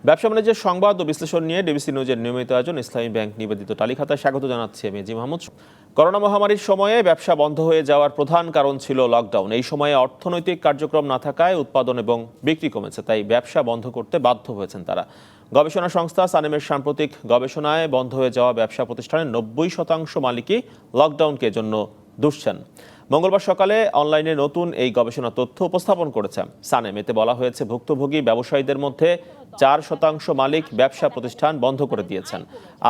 ব্যবসা বাণিজ্যের সংবাদ ও বিশ্লেষণ নিয়ে ডিবিসি নিউজের নিয়মিত আয়োজন ইসলামী ব্যাংক নিবেদিত তালিকাতায় স্বাগত জানাচ্ছি আমি জি মাহমুদ। করোনা মহামারীর সময়ে ব্যবসা বন্ধ হয়ে যাওয়ার প্রধান কারণ ছিল লকডাউন। এই সময়ে অর্থনৈতিক কার্যক্রম না থাকায় উৎপাদন এবং বিক্রি কমেছে, তাই ব্যবসা বন্ধ করতে বাধ্য হয়েছেন তারা। গবেষণা সংস্থা সানেমের সাম্প্রতিক গবেষণায় বন্ধ হয়ে যাওয়া ব্যবসা প্রতিষ্ঠানের 90% মালিকই লকডাউনকে জন্য দুষছেন। মঙ্গলবার সকালে অনলাইনে নতুন এই গবেষণা তথ্য উপস্থাপন করেছে সানেম। এতে বলা হয়েছে ভুক্তভোগী ব্যবসায়ীদের মধ্যে 4% মালিক ব্যবসা প্রতিষ্ঠান বন্ধ করে দিয়েছেন,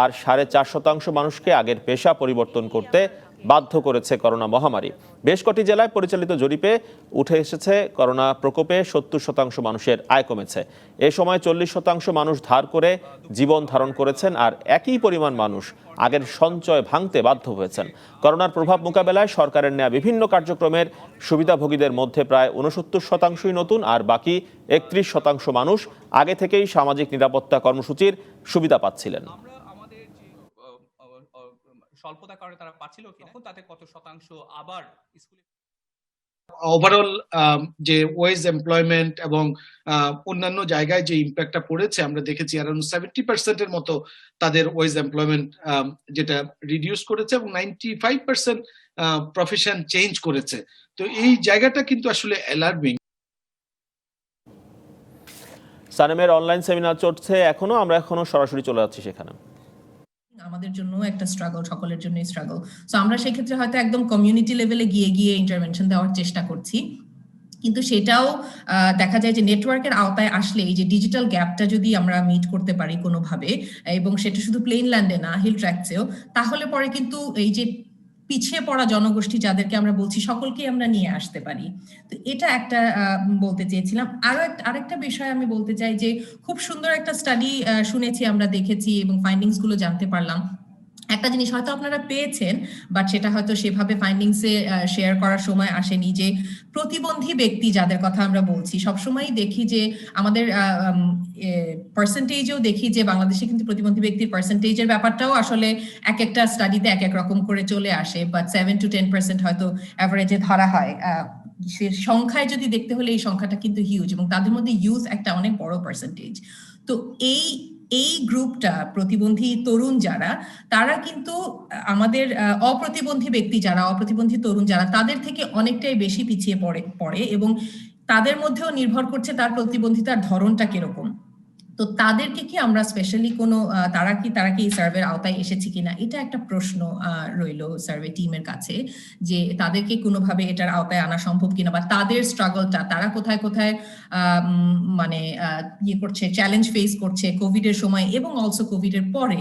আর 4.5% মানুষকে আগের পেশা পরিবর্তন করতে বাধ্য করেছে করোনা মহামারী। বেশ কটি জেলায় পরিচালিত জরিপে উঠে এসেছে করোনা প্রকোপে 70% মানুষের আয় কমেছে। এ সময় 40% মানুষ ধার করে জীবন ধারণ করেছেন, আর একই পরিমাণ মানুষ আগের সঞ্চয় ভাঙতে বাধ্য হয়েছেন। করোনার প্রভাব মোকাবেলায় সরকারের নেওয়া বিভিন্ন কার্যক্রমের সুবিধাভোগীদের মধ্যে প্রায় 69%ই নতুন, আর বাকি 31% মানুষ আগে থেকেই সামাজিক নিরাপত্তা কর্মসূচির সুবিধা পাচ্ছিলেন। স্বল্পতা কারণে তারা পাচ্ছিল কিনা, তাতে কত শতাংশ আবার স্কুলে ওভারঅল যে ওয়েজ এমপ্লয়মেন্ট এবং অন্যান্য জায়গায় যে ইম্প্যাক্টটা পড়েছে আমরা দেখেছি অ্যারাউন্ড 70% মতো তাদের ওয়েজ এমপ্লয়মেন্ট যেটা রিডিউস করেছে এবং 95% প্রফেশন চেঞ্জ করেছে। তো এই জায়গাটা কিন্তু আসলে অ্যালার্মিং। সানেমের অনলাইন সেমিনার চলছে আমরা এখনো সরাসরি চলে যাচ্ছি সেখানে। আমাদের জন্য একটা স্ট্রাগল, সকলের জন্যই স্ট্রাগল। সো আমরা সেক্ষেত্রে হয়তো একদম কমিউনিটি লেভেলে গিয়ে ইন্টারভেনশন দেওয়ার চেষ্টা করছি, কিন্তু সেটাও দেখা যায় যে নেটওয়ার্কের আওতায় আসলে এই যে ডিজিটাল গ্যাপটা যদি আমরা মিট করতে পারি কোনোভাবে, এবং সেটা শুধু প্লেন ল্যান্ডে না, হিল ট্র্যাক্টসেও, তাহলে পরে কিন্তু এই যে পিছিয়ে পড়া জনগোষ্ঠী যাদেরকে আমরা বলছি সকলকেই আমরা নিয়ে আসতে পারি। তো এটা একটা বলতে চেয়েছিলাম। আরেকটা বিষয় আমি বলতে চাই যে খুব সুন্দর একটা স্টাডি শুনেছি, আমরা দেখেছি এবং ফাইন্ডিংস গুলো জানতে পারলাম। একটা জিনিস হয়তো আপনারা পেয়েছেন, বাট সেটা হয়তো সেভাবে ফাইন্ডিংসে শেয়ার করার সময় আসেনি, যে প্রতিবন্ধী ব্যক্তি যাদের কথা আমরা বলছি সবসময়ই দেখি যে আমাদের পার্সেন্টেজেও দেখি যে বাংলাদেশে কিন্তু প্রতিবন্ধী ব্যক্তির পার্সেন্টেজের ব্যাপারটাও আসলে এক একটা স্টাডিতে এক এক রকম করে চলে আসে, বাট 7 to 10% হয়তো অ্যাভারেজে ধরা হয়। সংখ্যায় যদি দেখতে হলে এই সংখ্যাটা কিন্তু হিউজ, এবং তাদের মধ্যে ইউথ একটা অনেক বড় পার্সেন্টেজ। তো এই গ্রুপটা প্রতিবন্ধী তরুণ যারা, তারা কিন্তু আমাদের অপ্রতিবন্ধী তরুণ যারা তাদের থেকে অনেকটাই বেশি পিছিয়ে পড়ে এবং তাদের মধ্যেও নির্ভর করছে তার প্রতিবন্ধিতার ধরনটা কিরকম। তো তাদেরকে কি আমরা স্পেশালি কোনো তারা কি এই সার্ভের আওতায় এসেছে কিনা, এটা একটা প্রশ্ন রইল সার্ভে টিমের কাছে, যে তাদেরকে কোনোভাবে এটার আওতায় আনা সম্ভব কিনা, বা তাদের স্ট্রাগলটা তারা কোথায় মানে করছে, চ্যালেঞ্জ ফেস করছে কোভিড এর সময় এবং অলসো কোভিড এর পরে,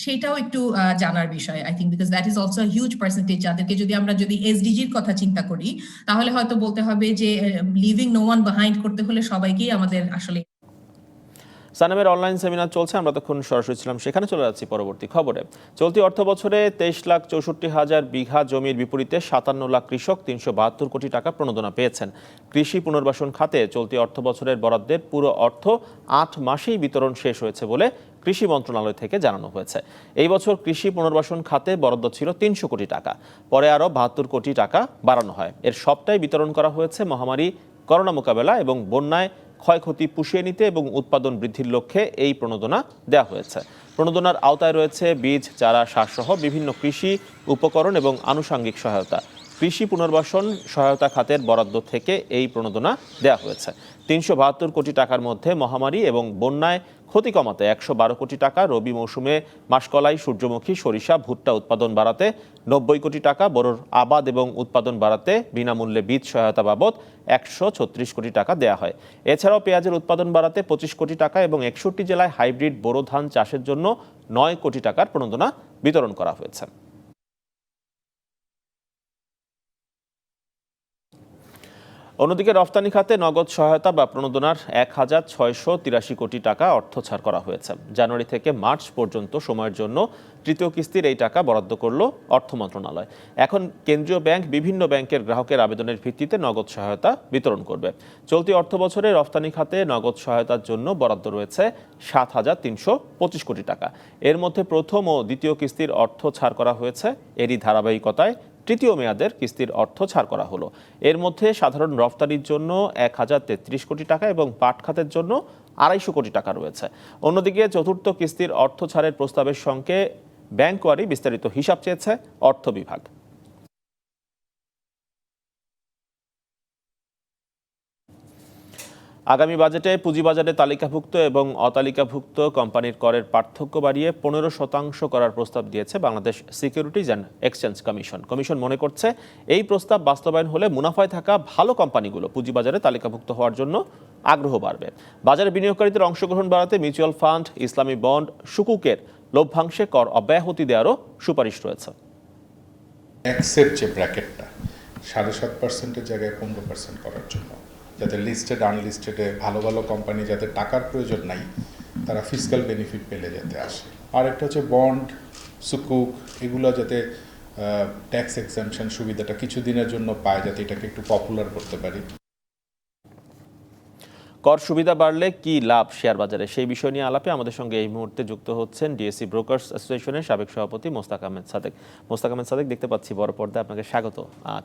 সেটাও একটু জানার বিষয় I think, because that is also huge percentage যাদেরকে আমরা যদি এসডিজির কথা চিন্তা করি, তাহলে হয়তো বলতে হবে যে লিভিং নো ওয়ান বিহাইন্ড করতে হলে সবাইকেই আমাদের আসলে। সানেমের অনলাইন সেমিনার চলছে, আমরা তখন সরাসরি ছিলাম সেখানে। চলে যাচ্ছি পরবর্তী খবরে। চলতি অর্থ বছরে 23,64,000 বিঘা জমির বিপরীতে 57 লাখ কৃষক 372 কোটি টাকা প্রণোদনা পেয়েছেন। কৃষি পুনর্বাসন খাতে চলতি অর্থ বছরের বরাদ্দের পুরো অর্থ 8 মাসেই বিতরণ শেষ হয়েছে বলে কৃষি মন্ত্রণালয় থেকে জানানো হয়েছে। এই বছর কৃষি পুনর্বাসন খাতে বরাদ্দ ছিল 300 কোটি টাকা, পরে আরও 72 কোটি টাকা বাড়ানো হয়। এর সবটাই বিতরণ করা হয়েছে মহামারী করোনা মোকাবেলা এবং বন্যায় ক্ষয়ক্ষতি পুষিয়ে নিতে এবং উৎপাদন বৃদ্ধির লক্ষ্যে এই প্রণোদনা দেওয়া হয়েছে। প্রণোদনার আওতায় রয়েছে বীজ, চারা, সারসহ বিভিন্ন কৃষি উপকরণ এবং আনুষঙ্গিক সহায়তা। কৃষি পুনর্বাসন সহায়তা খাতের বরাদ্দ থেকে এই প্রণোদনা দেওয়া হয়েছে। 372 কোটি টাকার মধ্যে মহামারী এবং বন্যায় ক্ষতি কমাতে 112 কোটি টাকা, রবি মৌসুমে মাসকলাই, সূর্যমুখী, সরিষা, ভুট্টা উৎপাদন বাড়াতে 90 কোটি টাকা, বোরোর আবাদ এবং উৎপাদন বাড়াতে বিনামূল্যে বীজ সহায়তা বাবদ 136 কোটি টাকা দেওয়া হয়। এছাড়াও পেঁয়াজের উৎপাদন বাড়াতে 25 কোটি টাকা এবং 61 জেলায় হাইব্রিড বোরো ধান চাষের জন্য 9 কোটি টাকার প্রণোদনা বিতরণ করা হয়েছে। অন্যদিকে রফতানি খাতে নগদ সহায়তা বা প্রণোদনার 1,683 কোটি টাকা অর্থ ছাড় করা হয়েছে। জানুয়ারি থেকে মার্চ পর্যন্ত সময়ের জন্য তৃতীয় কিস্তির এই টাকা বরাদ্দ করল অর্থ মন্ত্রণালয়। এখন কেন্দ্রীয় ব্যাংক বিভিন্ন ব্যাংকের গ্রাহকের আবেদনের ভিত্তিতে নগদ সহায়তা বিতরণ করবে। চলতি অর্থ বছরে রফতানি খাতে নগদ সহায়তার জন্য বরাদ্দ রয়েছে 7,325 কোটি টাকা। এর মধ্যে প্রথম ও দ্বিতীয় কিস্তির অর্থ ছাড় করা হয়েছে। এরই ধারাবাহিকতায় তৃতীয় মেয়াদের কিস্তির অর্থ ছাড় করা হলো। এর মধ্যে সাধারণ রফতানির জন্য 1,033 কোটি টাকা এবং পাট খাতের জন্য 250 কোটি টাকা রয়েছে। অন্যদিকে চতুর্থ কিস্তির অর্থ ছাড়ের প্রস্তাবের সঙ্গে ব্যাংকওয়ারি বিস্তারিত হিসাব চেয়েছে অর্থ বিভাগ। আগামী বাজেটে পুঁজিবাজারে তালিকাভুক্ত এবং অতালিকাভুক্ত কোম্পানির করের পার্থক্য বাড়িয়ে 15% করার প্রস্তাব দিয়েছে Bangladesh securities and exchange commission. Commission মনে করছে এই প্রস্তাব বাস্তবায়ন হলে মুনাফায় থাকা ভালো কোম্পানিগুলো পুঁজিবাজারে তালিকাভুক্ত হওয়ার জন্য আগ্রহ বাড়বে। বাজারে বিনিয়োগকারীদের অংশগ্রহণ বাড়াতে মিউচুয়াল ফান্ড, ইসলামী বন্ড, সুকুকের লভ্যাংশে কর অব্যাহতি দেওয়ারও সুপারিশ রয়েছে। ট্যাক্সের যে ব্র্যাকেটটা 7.5%-এর জায়গায় 15% করার জন্য, যাতে লিস্টেড আনলিস্টেডে ভালো ভালো কোম্পানি যাদের টাকার প্রয়োজন নাই তারা ফিসক্যাল বেনিফিট পেলে যাতে আসে। আর একটা হচ্ছে বন্ড, সুকুক, এগুলো যাতে ট্যাক্স এক্সাম্পশন সুবিধাটা কিছুদিনের জন্য পায়, যাতে এটাকে একটু পপুলার করতে পারি। কর সুবিধা বাড়লে কি লাভ শেয়ার বাজারে, সেই বিষয় নিয়ে আলাপে আমাদের সঙ্গে এই মুহূর্তে যুক্ত হচ্ছেন ডিএসসি ব্রোকার্স অ্যাসোসিয়েশনের সাবেক সভাপতি মোস্তাক আহমেদ সাদেক। মোস্তাক আহমেদ সাদেক, দেখতে পাচ্ছি বড় পর্দায়, আপনাকে স্বাগত।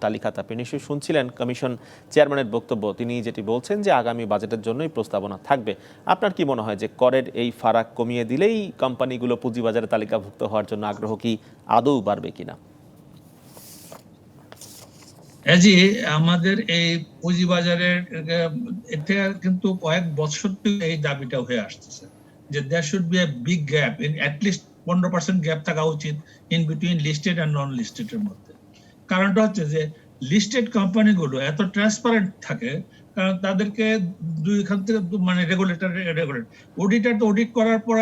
তালিকাতে আপনি নিশ্চয়ই শুনছিলেন কমিশন চেয়ারম্যানের বক্তব্য। তিনি যেটি বলছেন যে আগামী বাজেটের জন্যই প্রস্তাবনা থাকবে। আপনার কি মনে হয় যে করের এই ফারাক কমিয়ে দিলেই কোম্পানিগুলো পুঁজিবাজারে তালিকাভুক্ত হওয়ার জন্য আগ্রহ কি আদৌ বাড়বে কিনা? জি, আমাদের এই পুঁজিবাজারের এটা কিন্তু কয়েক বছর থেকে এই দাবিটা হয়ে আসতেছে যে there should be a big gap, in at least 15% gap থাকা উচিত in between listed and non লিস্টেডের মধ্যে। কারণটা হচ্ছে যে লিস্টেড কোম্পানিগুলো এত ট্রান্সপারেন্ট থাকে, কারণ তাদেরকে দুইখান থেকে মানে রেগুলেটর অডিটার তো অডিট করার পর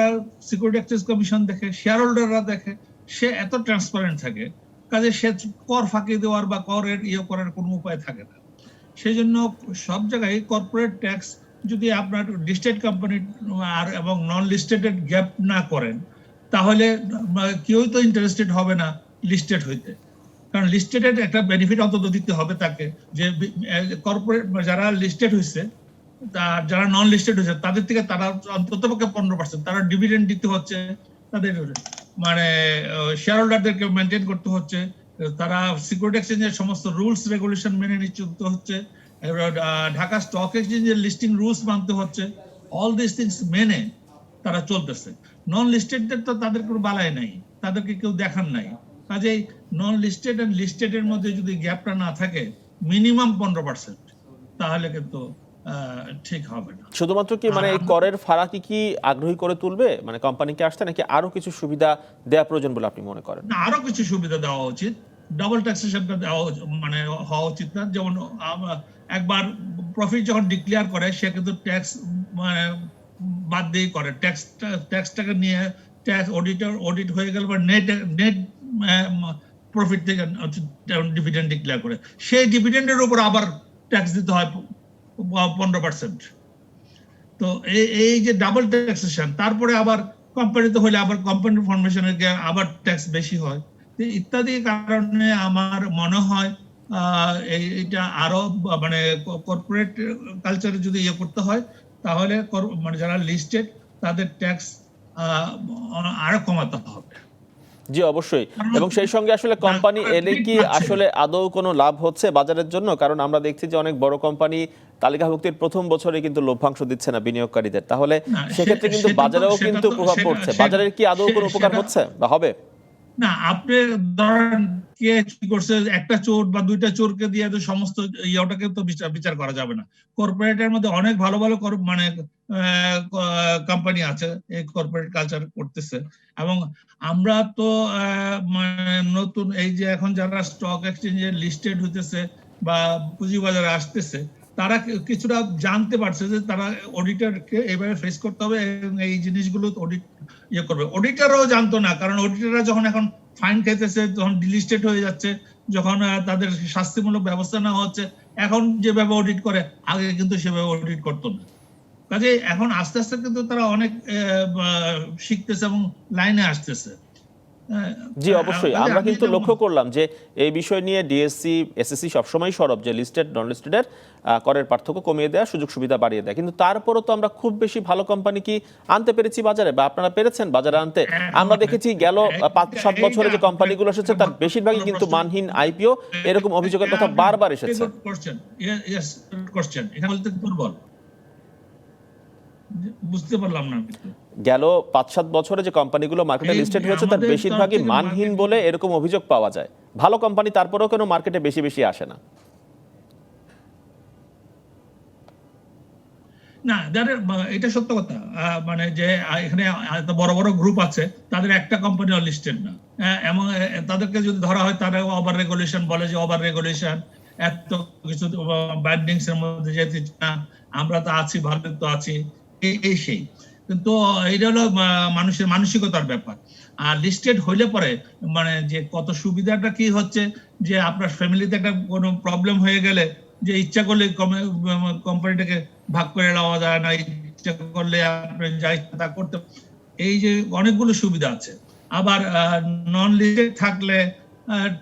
সিকিউরিটি এক্সচেঞ্জ কমিশন দেখে, শেয়ার হোল্ডাররা দেখে, সে এত ট্রান্সপারেন্ট থাকে কাজে সে কর ফাঁকি দেওয়ার বা করের করার কোনো উপায় থাকে না। সেই জন্য সব জায়গায় কর্পোরেট ট্যাক্স যদি আপনার লিস্টেড কোম্পানি আর এবং নন লিস্টেডের গ্যাপ না করেন, তাহলে কেউই তো ইন্টারেস্টেড হবে না লিস্টেড হইতে। কারণ লিস্টেডের একটা বেনিফিট অন্তত দিতে হবে তাকে, যে কর্পোরেট যারা লিস্টেড হয়েছে, যারা নন লিস্টেড হয়েছে তাদের থেকে তারা অন্তত 15%, তারা ডিভিডেন্ড দিতে হচ্ছে, তাদের মানে শেয়ার হোল্ডারদেরকে মেনটেন করতে হচ্ছে, তারা সিকিউরিটি এক্সচেঞ্জের সমস্ত রুলস রেগুলেশন মেনে নিতে হচ্ছে, ঢাকা স্টক এক্সচেঞ্জের লিস্টিং রুলস মানতে হচ্ছে। অল দিস থিংস মেনে তারা চলতেছে। নন লিস্টেডদের তো তাদের কোনো বালাই নাই, তাদেরকে কেউ দেখান নাই। কাজেই নন লিস্টেড এন্ড লিস্টেড এর মধ্যে যদি গ্যাপটা না থাকে মিনিমাম 15%, তাহলে কিন্তু ঠিক হবে না। শুধুমাত্র কি মানে এই করের ফারাকি কি আগ্রহী করে তুলবে মানে কোম্পানিকে আসতে, নাকি আরো কিছু সুবিধা দেওয়া প্রয়োজন বলে আপনি মনে করেন? না, আরো কিছু সুবিধা দেওয়া উচিত। ডাবল ট্যাক্সেশনটা দেওয়া মানে হওয়া উচিত না। যেমন একবার প্রফিট যখন ডিক্লেয়ার করে সে কিন্তু ট্যাক্স মানে বাদ দিয়ে করে, ট্যাক্সটাকে নিয়ে ট্যাক্স অডিট হয়ে গেল বা নেট প্রফিট থেকে ডিভিডেন্ড ডিক্লেয়ার করে, সেই ডিভিডেন্ডের উপর আবার ট্যাক্স দিতে হয় 15%। তো এই যে ডাবল ট্যাক্সেশন, তারপরে আবার কোম্পানিতে হলে আবার কোম্পানি ফরমেশনের আবার ট্যাক্স বেশি হয় ইত্যাদি কারণে আমার মনে হয় এটা আরো মানে কর্পোরেট কালচারে যদি করতে হয়, তাহলে মানে যারা লিস্টেড তাদের ট্যাক্স আরো কমাতে হবে। জি অবশ্যই। এবং সেই সঙ্গে আসলে কোম্পানি এলে কি আসলে আদৌ কোনো লাভ হচ্ছে বাজারের জন্য? কারণ আমরা দেখছি যে অনেক বড় কোম্পানি তালিকাভুক্তির প্রথম বছরে কিন্তু লভ্যাংশ দিচ্ছে না বিনিয়োগকারীদের, তাহলে সেক্ষেত্রে কিন্তু বাজারেও কিন্তু প্রভাব পড়ছে। বাজারের কি আদৌ কোনো উপকার হচ্ছে বা হবে না? আপনি ধরেন কে কি করছে, একটা চোর বা দুইটা চোরকে দিয়ে তো সমস্ত ইয়েটাকে তো বিচার করা যাবে না। কর্পোরেটের মধ্যে অনেক ভালো ভালো মানে কোম্পানি আছে এই কর্পোরেট কালচার করতেছে। এবং আমরা তো মানে নতুন এই যে এখন যারা স্টক এক্সচেঞ্জে লিস্টেড হইতেছে বা পুঁজিবাজারে আসতেছে, তারা কিছুটা জানতে পারছে যে তারা অডিটরকে এইভাবে ফেস করতে হবে, এই জিনিসগুলো অডিট করবে। অডিটরও জানতো না, কারণ অডিটররা যখন এখন ফাইন খাইতেছে, যখন ডিলিস্টেড হয়ে যাচ্ছে, যখন তাদের শাস্তিমূলক ব্যবস্থা নেওয়া হচ্ছে, এখন যেভাবে অডিট করে আগে কিন্তু সেভাবে অডিট করতো না। কাজে এখন আস্তে আস্তে কিন্তু তারা অনেক শিখতেছে এবং লাইনে আসতেছে। জি অবশ্যই। আমরা কিন্তু লক্ষ্য করলাম যে এই বিষয় নিয়ে ডিএসসি এসএসসি সবসময় সরব যে লিস্টেড নন লিস্টেডের করের পার্থক্য কমিয়ে দেওয়া, সুযোগ সুবিধা বাড়িয়ে দেয়, কিন্তু তারপরও তো আমরা খুব বেশি ভালো কোম্পানি কি আনতে পেরেছি বাজারে, বা আপনারা পেরেছেন বাজারে আনতে? আমরা দেখেছি গেল 5-7 বছরে যে কোম্পানিগুলো এসেছে তার বেশিরভাগই কিন্তু মানহীন আইপিও, এরকম অভিযোগের কথা বারবার এসেছে। বুঝতে পারলাম না কিন্তু। গেল 5-7 বছরে যে কোম্পানিগুলো মার্কেটে এই লিস্টেড হয়েছে তার আমাদের বেশিরভাগই তরফ থেকে মানহীন marketing- বলে এরকম অভিযোগ পাওয়া যায়। ভালো কোম্পানি তারপরেও কেন মার্কেটে বেশি বেশি আসে না? না যাদের এটা সত্য কথা, মানে যে এখানে এত বড় বড় গ্রুপ আছে, তাদের একটা কোম্পানি লিস্টেড না, এবং তাদেরকে যদি ধরা হয় তারা ওভার রেগুলেশন বলে, যে ওভার রেগুলেশন, এত কিছু ব্যান্ডিংস এর মধ্যে যেতে না, আমরা তো আছি, ভালো তো আছি, এই সেই। কিন্তু এটা হলো মানুষের মানসিকতার ব্যাপার। আর লিস্টেড হইলে পরে মানে যে কত সুবিধাটা কি হচ্ছে, যে আপনার ফ্যামিলিতে একটা কোনো প্রবলেম হয়ে গেলে যে ইচ্ছা করলে কোম্পানিটাকে ভাগ করে নেওয়া যায় না, ইচ্ছা করলে আপনি যা ইচ্ছা তা করতে, এই যে অনেকগুলো সুবিধা আছে। আবার নন লিস্টেড থাকলে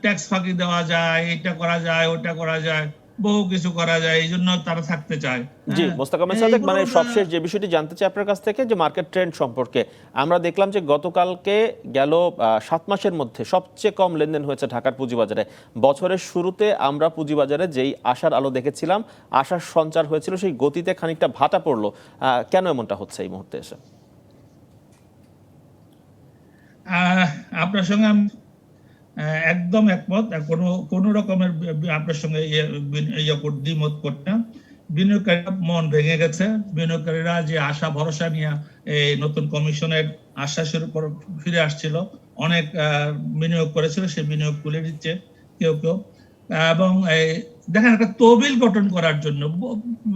ট্যাক্স ফাঁকি দেওয়া যায়, এটা করা যায়, ওটা করা যায়, বহু কিছু করা যায়, এই জন্য তারা থাকতে চায়। জি, হ্যাঁ, মোস্তাক আহমেদ সাদেক, মানে এইগুলো সবশেষ যে বিষয়টি জানতে চাই আপনার কাছ থেকে, যে মার্কেট ট্রেন্ড সম্পর্কে আমরা দেখলাম যে গতকালকে গেল 7 মাসের মধ্যে সবচেয়ে কম লেনদেন হয়েছে ঢাকার পুঁজিবাজারে। বছরের শুরুতে আমরা পুঁজিবাজারে যেই আশার আলো দেখেছিলাম, আশার সঞ্চার হয়েছিল, সেই গতিতে খানিকটা ভাটা পড়লো। কেন এমনটা হচ্ছে এই মুহূর্তে এসে? আপনার সঙ্গে আমি একদম একমত। কোনো রকমের আপনার সঙ্গে দ্বিমত করতে না। বিনিয়োগকারীরা মন ভেঙে গেছে। বিনিয়োগকারীরা যে আশা ভরসা নিয়ে এই নতুন কমিশনের আশ্বাসের উপর ফিরে আসছিল, অনেক বিনিয়োগ করেছিল, সে বিনিয়োগ তুলে দিচ্ছে কেউ কেউ। এবং দেখেন, একটা তহবিল গঠন করার জন্য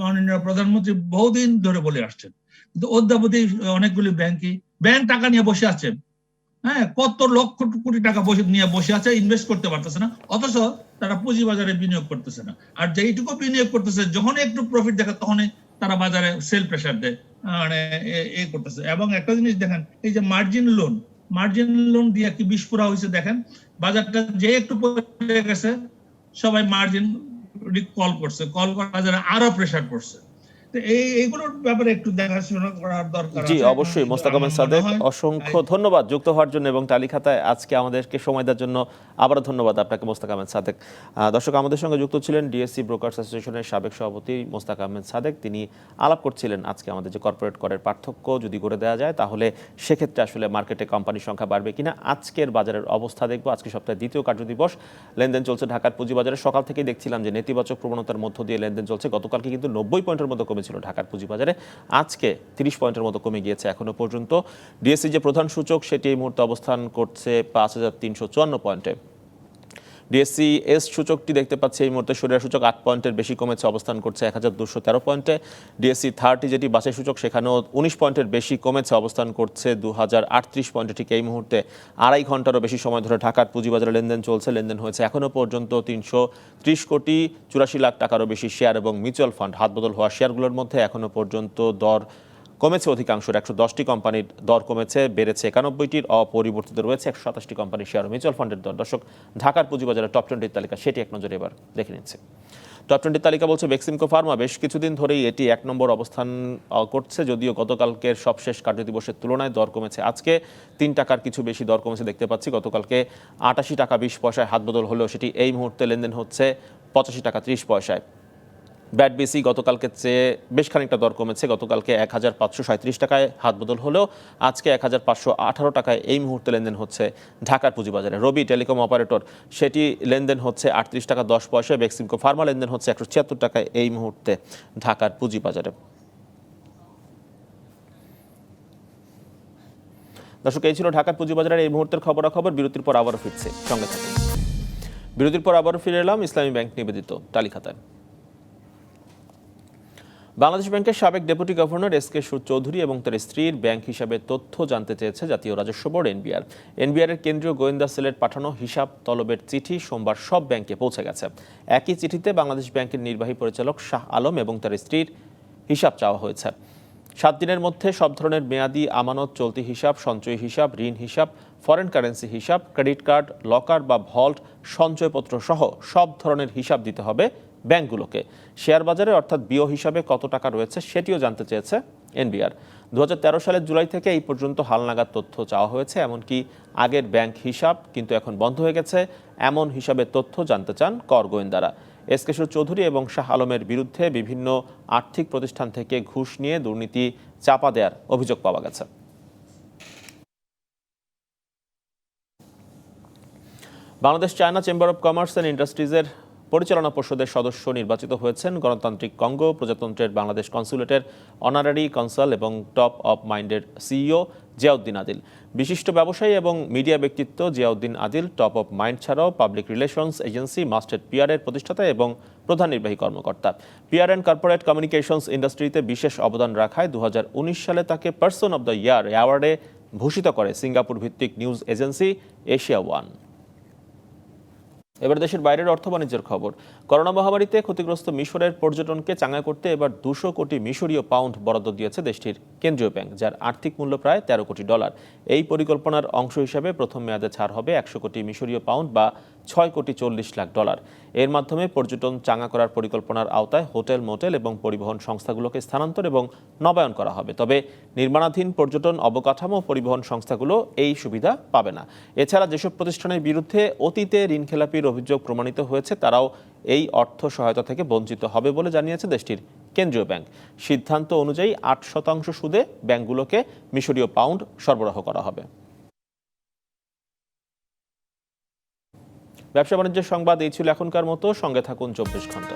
মাননীয় প্রধানমন্ত্রী বহুদিন ধরে বলে আসছেন, কিন্তু অদ্যাবধি অনেকগুলি ব্যাংক টাকা নিয়ে বসে আছেন। হ্যাঁ, কত লক্ষ কোটি টাকা নিয়ে বসে আছে, ইনভেস্ট করতে পারতেছে না, অথচ তারা পুঁজিবাজারে বিনিয়োগ করতেছে না। আর যেইটুকু বিনিয়োগ করতেছে, যখন একটু প্রফিট দেখে তখনই তারা বাজারে সেল প্রেসার দেয়, মানে এই করতেছে। এবং একটা জিনিস দেখেন, এই যে মার্জিন লোন দিয়ে কি বিস্ফোরা হয়েছে দেখেন, বাজারটা যে একটু পড়ে গেছে, সবাই মার্জিন কল করছে, বাজারে আরো প্রেসার পড়ছে। এইগুলোর ব্যাপারে একটু দেখাশোনা করার দরকার জি, আছে। অবশ্যই মোস্তাক আহমেদ সাদেক, অসংখ্য ধন্যবাদ যুক্ত হওয়ার জন্য এবং তালিকাতায় আজকে আমাদেরকে সময় দেওয়ার জন্য আবারও ধন্যবাদ আপনাকে মোস্তাক আহমেদ সাদেক। দর্শক, আমাদের সঙ্গে যুক্ত ছিলেন ডিএসসি ব্রোকার্স অ্যাসোসিয়েশনের সাবেক সভাপতি মোস্তাক আহমেদ সাদেক। তিনি আলাপ করছিলেন আজকে আমাদের যে কর্পোরেট করের পার্থক্য যদি করে দেওয়া যায়, তাহলে সেক্ষেত্রে আসলে মার্কেটে কোম্পানির সংখ্যা বাড়বে কিনা। আজকের বাজারের অবস্থা দেখবো। আজকে সপ্তাহের দ্বিতীয় কার্যদিবস, লেনদেন চলছে ঢাকার পুঁজিবাজারে। সকাল থেকেই দেখছিলাম যে নেতিবাচক প্রবণতার মধ্য দিয়ে লেনদেন চলছে। গতকালকে কিন্তু 90 পয়েন্টের মতো কমেছিল ঢাকার পুঁজিবাজারে, আজকে 30 পয়েন্টের মতো কমে গিয়েছে এখনো পর্যন্ত। ডিএসসি যে প্রধান সূচক, সেটি এই মুহূর্তে অবস্থান করছে 5354 পয়েন্টে। ডিএসসি এস সূচকটি দেখতে পাচ্ছি এই মুহূর্তে সরিয়া সূচক 8 পয়েন্টের বেশি কমেছে, অবস্থান করছে 1213 পয়েন্টে। ডিএসসি 30 যেটি বাছাই সূচক, সেখানেও 19 পয়েন্টের বেশি কমেছে, অবস্থান করছে 2038 পয়েন্টে। ঠিক এই মুহূর্তে 2.5 ঘন্টারও বেশি সময় ধরে ঢাকার পুঁজিবাজারে লেনদেন চলছে। লেনদেন হয়েছে এখনো পর্যন্ত 330 কোটি 84 লাখ টাকারও বেশি শেয়ার এবং মিউচুয়াল ফান্ড। হাতবদল হওয়া শেয়ারগুলোর মধ্যে এখনো পর্যন্ত দর কমেছে অধিকাংশের। 110টি কোম্পানির দর কমেছে, বেড়েছে 91টির, অপরিবর্তিত রয়েছে 127টি কোম্পানির শেয়ার ও মিউচুয়াল ফান্ডের দর। দর্শক, ঢাকার পুঁজিবাজারের টপ 20 তালিকা, সেটি এক নজরে এবার দেখে নিচ্ছে। টপ 20 তালিকা বলছে বেক্সিমকো ফার্মা বেশ কিছুদিন ধরেই এটি 1 নম্বর অবস্থান করছে, যদিও গতকালকের সবশেষ কার্যদিবসের তুলনায় দর কমেছে। আজকে 3 টাকার কিছু বেশি দর কমেছে দেখতে পাচ্ছি। গতকালকে 88 টাকা 20 পয়সায় হাতবদল হলেও সেটি এই মুহূর্তে লেনদেন হচ্ছে 85 টাকা 30 পয়সায়। ব্যাট বেসি গতকালকে চেয়ে বেশ খানিকটা দর কমেছে। গতকালকে 1537 টাকায় হাতবদল হলেও আজকে 1518 টাকায় এই মুহূর্তে লেনদেন হচ্ছে ঢাকার পুঁজিবাজারে। রবি টেলিকম অপারেটর, সেটি লেনদেন হচ্ছে 38 টাকা 10 পয়সায়। বেক্সিমকো ফার্মা লেনদেন হচ্ছে 176 টাকায় এই মুহূর্তে ঢাকার পুঁজিবাজারে। দর্শক, এই ছিল ঢাকার পুঁজিবাজারের এই মুহূর্তের খবরাখবর। বিরতির পর আবারও ফিরছে, সঙ্গে থাকুন। বিরতির পর আবারও ফিরে এলাম ইসলামী ব্যাংক নিবেদিত তালিকাতায়। বাংলাদেশ ব্যাংকের সাবেক deputy governor S K Chowdhury এবং তার স্ত্রীর ব্যাংক হিসাবে তথ্য জানতে চেয়েছে জাতীয় রাজস্ব বোর্ড এনবিআর। এনবিআরের কেন্দ্রীয় গোয়েন্দা সেলের পাঠানো হিসাব তলবের চিঠি সোমবার সব ব্যাংকে পৌঁছে গেছে। একই চিঠিতে বাংলাদেশ ব্যাংকের নির্বাহী পরিচালক শাহ আলম এবং তার স্ত্রীর হিসাব চাওয়া হয়েছে। 7 দিনের মধ্যে সব ধরনের মেয়াদি আমানত, চলতি হিসাব, সঞ্চয়ী হিসাব, ঋণ হিসাব, ফরেন কারেন্সি হিসাব, ক্রেডিট কার্ড, লকার বা ভল্ট, সঞ্চয়পত্র সহ সব ধরনের হিসাব দিতে হবে ব্যাংকগুলোকে। শেয়ার বাজারে অর্থাৎ বিও হিসাবে কত টাকা রয়েছে সেটিও জানতে চেয়েছে এনবিআর। 2013 সালের জুলাই থেকে এই পর্যন্ত হালনাগাদ তথ্য চাওয়া হয়েছে। এমনকি আগের ব্যাংক হিসাব কিন্তু এখন বন্ধ হয়ে গেছে, এমন হিসাবের তথ্য জানতে চান কর গোয়েন্দারা। এস কে চৌধুরী এবং শাহ আলমের বিরুদ্ধে বিভিন্ন আর্থিক প্রতিষ্ঠান থেকে ঘুষ নিয়ে দুর্নীতি চাপা দেওয়ার অভিযোগ পাওয়া গেছে। Bangladesh China chamber of commerce and ইন্ডাস্ট্রিজের পরিচালনা পর্ষদের সদস্য নির্বাচিত হয়েছেন গণতান্ত্রিক কঙ্গো প্রজাতন্ত্রের বাংলাদেশ কনসুলেটের অনারারি কনসাল এবং টপ অব মাইন্ডের সিইও জিয়াউদ্দিন আদিল। বিশিষ্ট ব্যবসায়ী এবং মিডিয়া ব্যক্তিত্ব Ziauddin Adil top of mind ছাড়াও public relations agency mustard PR এর প্রতিষ্ঠাতা এবং প্রধান নির্বাহী কর্মকর্তা। পিআর অ্যান্ড কর্পোরেট কমিউনিকেশনস ইন্ডাস্ট্রিতে বিশেষ অবদান রাখায় 2019 সালে তাকে পার্সন অব দ্য ইয়ার অ্যাওয়ার্ডে ভূষিত করে সিঙ্গাপুর ভিত্তিক নিউজ এজেন্সি এশিয়া ওয়ান। এবার দেশের বাইরের অর্থ বাণিজ্যের খবর। করোনা মহামারীতে ক্ষতিগ্রস্ত মিশরের পর্যটনকে চাঙ্গা করতে এবার 200 কোটি মিশরীয় পাউন্ড বরাদ্দ দিয়েছে দেশটির কেন্দ্রীয় ব্যাংক, যার আর্থিক মূল্য প্রায় 13 কোটি ডলার। এই পরিকল্পনার অংশ হিসাবে প্রথম মেয়াদে ছাড় হবে 100 কোটি মিশরীয় পাউন্ড বা 6 কোটি 40 লাখ ডলার। এর মাধ্যমে পর্যটন চাঙ্গা করার পরিকল্পনার আওতায় হোটেল, মোটেল এবং পরিবহন সংস্থাগুলোকে স্থানান্তর এবং নবায়ন করা হবে। তবে নির্মাণাধীন পর্যটন অবকাঠামো পরিবহন সংস্থাগুলো এই সুবিধা পাবে না। এছাড়া যেসব প্রতিষ্ঠানের বিরুদ্ধে অতীতে ঋণখেলাপির অভিযোগ প্রমাণিত হয়েছে তারাও এই অর্থ সহায়তা থেকে বঞ্চিত হবে বলে জানিয়েছে দেশটির কেন্দ্রীয় ব্যাংক। সিদ্ধান্ত অনুযায়ী 8% সুদে ব্যাংকগুলোকে মিশরীয় পাউন্ড সরবরাহ করা হবে। ব্যবসা বাণিজ্যের সংবাদ এই ছিল এখনকার মতো। সঙ্গে থাকুন 24 ঘন্টা।